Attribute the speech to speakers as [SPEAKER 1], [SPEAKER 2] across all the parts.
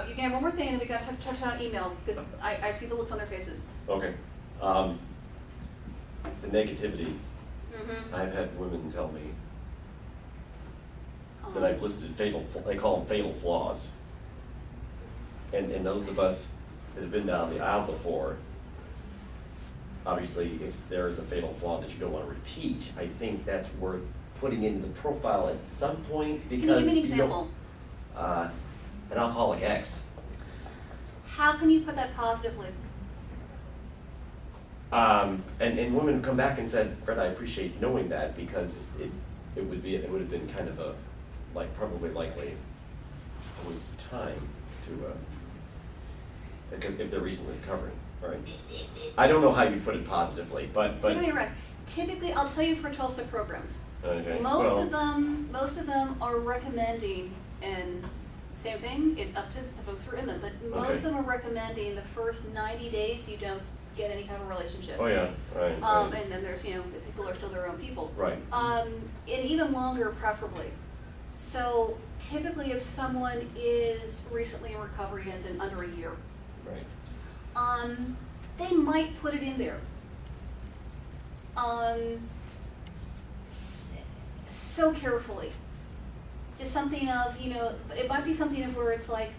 [SPEAKER 1] you can have one more thing, and then we got to touch on email, because I see the looks on their faces.
[SPEAKER 2] Okay. The negativity.
[SPEAKER 1] Mm-hmm.
[SPEAKER 2] I've had women tell me that I've listed they call them fatal flaws. And those of us that have been down the aisle before, obviously, if there is a fatal flaw that you don't want to repeat, I think that's worth putting into the profile at some point, because
[SPEAKER 1] Can you give me an example?
[SPEAKER 2] An alcoholic ex.
[SPEAKER 1] How can you put that positively?
[SPEAKER 2] And women come back and said, Fred, I appreciate knowing that, because it would have been kind of a, probably likely a waste of time to, because if they're recently recovering, right? I don't know how you put it positively, but.
[SPEAKER 1] So you're right. Typically, I'll tell you for 12-step programs.
[SPEAKER 2] Okay.
[SPEAKER 1] Most of them are recommending, and same thing, it's up to the folks who are in them, but most of them are recommending the first 90 days you don't get any kind of relationship.
[SPEAKER 2] Oh yeah, right.
[SPEAKER 1] And then there's, if people are still their own people.
[SPEAKER 2] Right.
[SPEAKER 1] And even longer, preferably. So typically, if someone is recently in recovery, as in under a year,
[SPEAKER 2] right.
[SPEAKER 1] They might put it in there. So carefully. Just something of, it might be something of where it's like,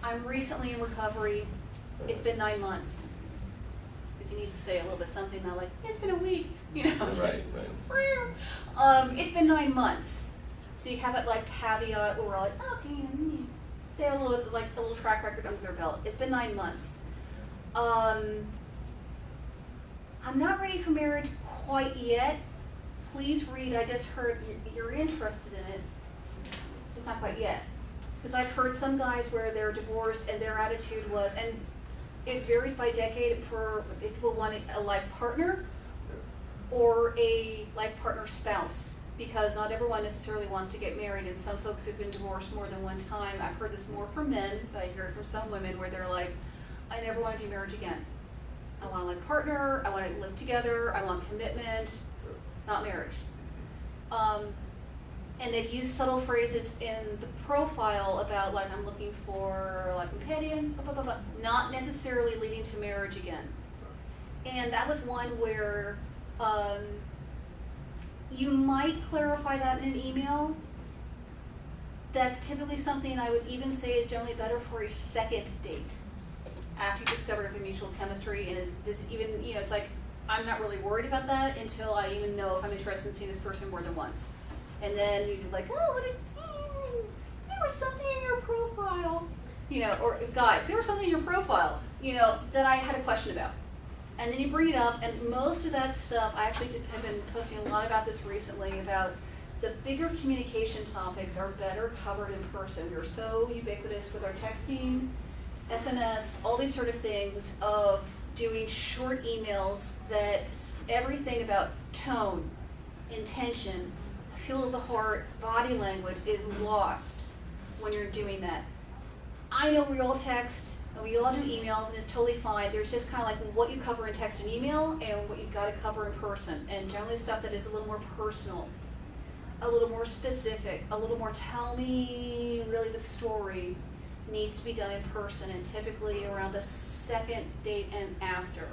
[SPEAKER 1] I'm recently in recovery, it's been 9 months. Because you need to say a little bit something, not like, it's been a week,
[SPEAKER 2] Right,
[SPEAKER 1] right. It's been 9 months. So you have that caveat where we're like, okay, they have a little track record under their belt. It's been 9 months. I'm not ready for marriage quite yet. Please read, I just heard you're interested in it, just not quite yet. Because I've heard some guys where they're divorced and their attitude was, and it varies by decade, for if people want a life partner or a life partner spouse, because not everyone necessarily wants to get married, and some folks have been divorced more than one time. I've heard this more from men, but I hear it from some women where they're like, I never want to do marriage again. I want a life partner, I want to live together, I want commitment, not marriage. And they've used subtle phrases in the profile about I'm looking for a life companion, blah, blah, blah, blah, not necessarily leading to marriage again. And that was one where you might clarify that in an email. That's typically something I would even say is generally better for a second date, after you discovered the mutual chemistry, and does even, it's like, I'm not really worried about that until I even know if I'm interested in seeing this person more than once. And then you're like, oh, there was something in your profile, or guy, there was something in your profile, that I had a question about. And then you bring it up, and most of that stuff, I actually have been posting a lot about this recently, about the bigger communication topics are better covered in person. We're so ubiquitous with our texting, SMS, all these sort of things, of doing short emails that everything about tone, intention, feel of the heart, body language is lost when you're doing that. I know we all text and we all do emails, and it's totally fine. There's just kind of what you cover in text and email and what you've got to cover in person. And generally stuff that is a little more personal, a little more specific, a little more tell me really the story, needs to be done in person, and typically around the second date and after.